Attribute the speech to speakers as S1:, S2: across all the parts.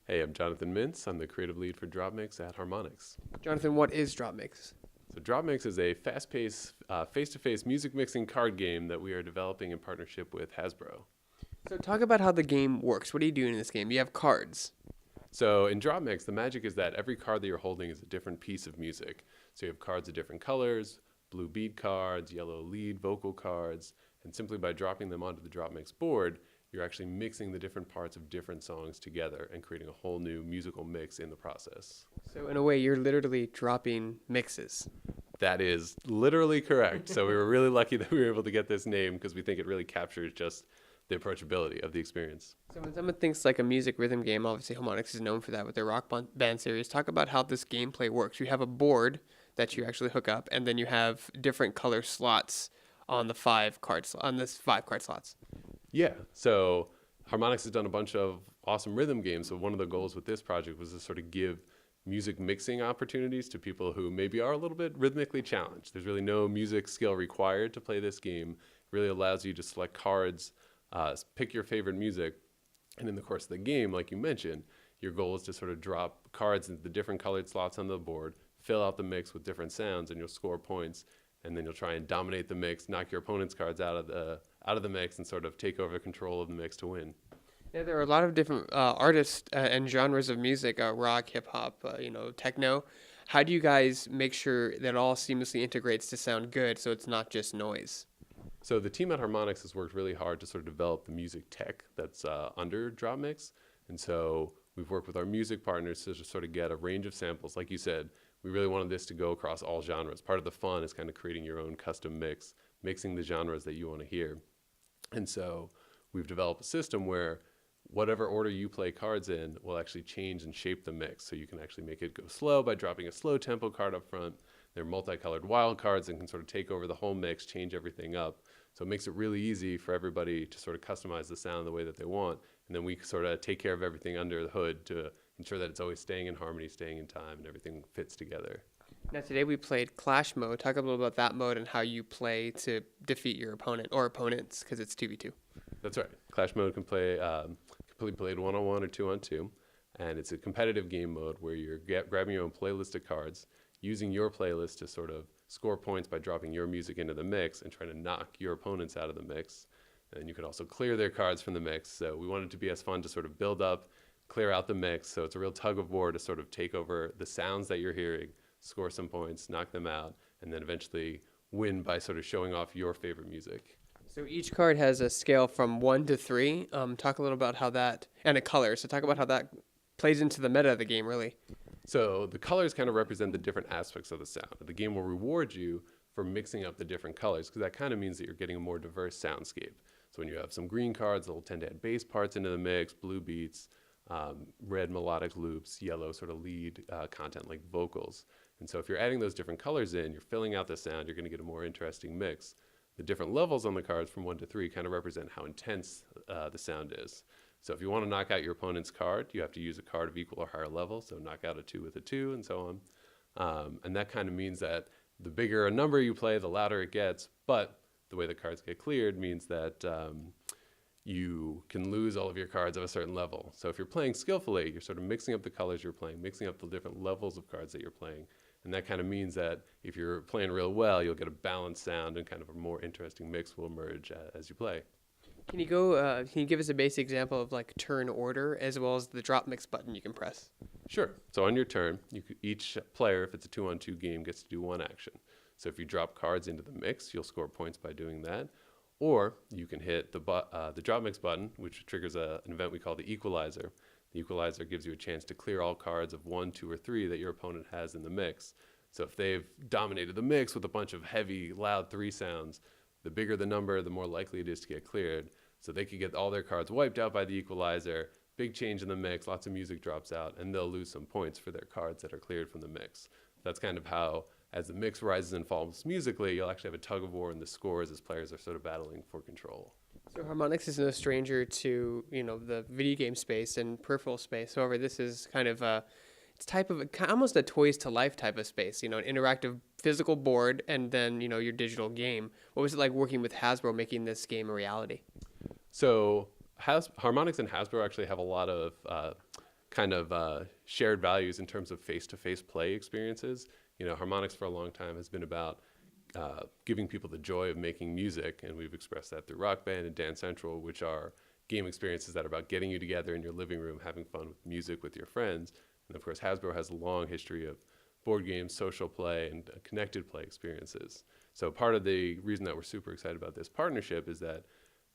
S1: Hey, I'm Jonathan Mintz. I'm the creative lead for DropMix at Harmonix.
S2: Jonathan, what is DropMix?
S1: So DropMix is a fast-paced, face-to-face music mixing card game that we are developing in partnership with Hasbro.
S2: So talk about how the game works. What are you doing in this game? You have cards.
S1: So in DropMix, the magic is that every card that you're holding is a different piece of music. So you have cards of different colors, blue beat cards, yellow lead vocal cards, and simply by dropping them onto the DropMix board, you're actually mixing the different parts of different songs together and creating a whole new musical mix in the process.
S2: So in a way, you're literally dropping mixes.
S1: That is literally correct. So we were really lucky that we were able to get this name because we think it really captures just the approachability of the experience.
S2: So when someone thinks like a music rhythm game, obviously Harmonix is known for that with their rock band series. Talk about how this gameplay works. You have a board that you actually hook up, and then you have different color slots on the five card slots.
S1: Yeah, so Harmonix has done a bunch of awesome rhythm games. So one of the goals with this project was to sort of give music mixing opportunities to people who maybe are a little bit rhythmically challenged. There's really no music skill required to play this game. It really allows you to select cards, pick your favorite music, and in the course of the game, like you mentioned, your goal is to sort of drop cards into the different colored slots on the board, fill out the mix with different sounds, and you'll score points. And then you'll try and dominate the mix, knock your opponent's cards out of the mix, and sort of take over control of the mix to win.
S2: Yeah, there are a lot of different artists and genres of music, rock, hip hop, techno. How do you guys make sure that all seamlessly integrates to sound good so it's not just noise?
S1: So the team at Harmonix has worked really hard to sort of develop the music tech that's under DropMix. And so we've worked with our music partners to just sort of get a range of samples. Like you said, we really wanted this to go across all genres. Part of the fun is kind of creating your own custom mix, mixing the genres that you want to hear. And so we've developed a system where whatever order you play cards in will actually change and shape the mix. So you can actually make it go slow by dropping a slow tempo card up front. They're multicolored wild cards and can sort of take over the whole mix, change everything up. So it makes it really easy for everybody to sort of customize the sound the way that they want. And then we sort of take care of everything under the hood to ensure that it's always staying in harmony, staying in time, and everything fits together.
S2: Now today we played Clash mode. Talk a little about that mode and how you play to defeat your opponent or opponents, because it's 2v2.
S1: That's right. Clash mode can play completely played 1-on-1 or 2-on-2, and it's a competitive game mode where you're grabbing your own playlist of cards, using your playlist to sort of score points by dropping your music into the mix and trying to knock your opponents out of the mix. And you can also clear their cards from the mix. So we want it to be as fun to sort of build up, clear out the mix. So it's a real tug of war to sort of take over the sounds that you're hearing, score some points, knock them out, and then eventually win by sort of showing off your favorite music.
S2: So each card has a scale from 1 to 3. Talk a little about how that, and a color. So talk about how that plays into the meta of the game, really.
S1: So the colors kind of represent the different aspects of the sound. The game will reward you for mixing up the different colors because that kind of means that you're getting a more diverse soundscape. So when you have some green cards, they'll tend to add bass parts into the mix, blue beats, red melodic loops, yellow sort of lead content like vocals. And so if you're adding those different colors in, you're filling out the sound, you're going to get a more interesting mix. The different levels on the cards from 1 to 3 kind of represent how intense the sound is. So if you want to knock out your opponent's card, you have to use a card of equal or higher level. So knock out a 2 with a 2 and so on. And that kind of means that the bigger a number you play, the louder it gets. But the way the cards get cleared means that you can lose all of your cards of a certain level. So if you're playing skillfully, you're sort of mixing up the colors you're playing, mixing up the different levels of cards that you're playing. And that kind of means that if you're playing real well, you'll get a balanced sound and kind of a more interesting mix will emerge as you play.
S2: Can you give us a basic example of like turn order as well as the drop mix button you can press?
S1: Sure. So on your turn, each player, if it's a 2-on-2 game, gets to do one action. So if you drop cards into the mix, you'll score points by doing that. Or you can hit the drop mix button, which triggers an event we call the equalizer. The equalizer gives you a chance to clear all cards of 1, 2, or 3 that your opponent has in the mix. So if they've dominated the mix with a bunch of heavy, loud 3 sounds, the bigger the number, the more likely it is to get cleared. So they could get all their cards wiped out by the equalizer, big change in the mix, lots of music drops out, and they'll lose some points for their cards that are cleared from the mix. That's kind of how, as the mix rises and falls musically, you'll actually have a tug of war in the scores as players are sort of battling for control.
S2: So Harmonix is no stranger to, the video game space and peripheral space. However, this is kind of almost a toys to life type of space, an interactive physical board and then, your digital game. What was it like working with Hasbro making this game a reality?
S1: So Harmonix and Hasbro actually have a lot of kind of shared values in terms of face-to-face play experiences. You know, Harmonix for a long time has been about giving people the joy of making music, and we've expressed that through Rock Band and Dance Central, which are game experiences that are about getting you together in your living room, having fun with music with your friends. And of course, Hasbro has a long history of board games, social play, and connected play experiences. So part of the reason that we're super excited about this partnership is that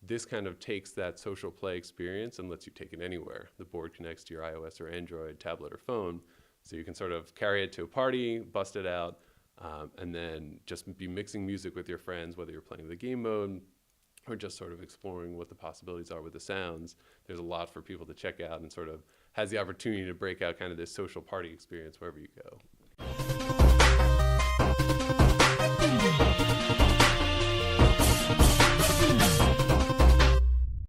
S1: this kind of takes that social play experience and lets you take it anywhere. The board connects to your iOS or Android tablet or phone, so you can sort of carry it to a party, bust it out, and then just be mixing music with your friends, whether you're playing the game mode or just sort of exploring what the possibilities are with the sounds. There's a lot for people to check out, and sort of has the opportunity to break out kind of this social party experience wherever you go.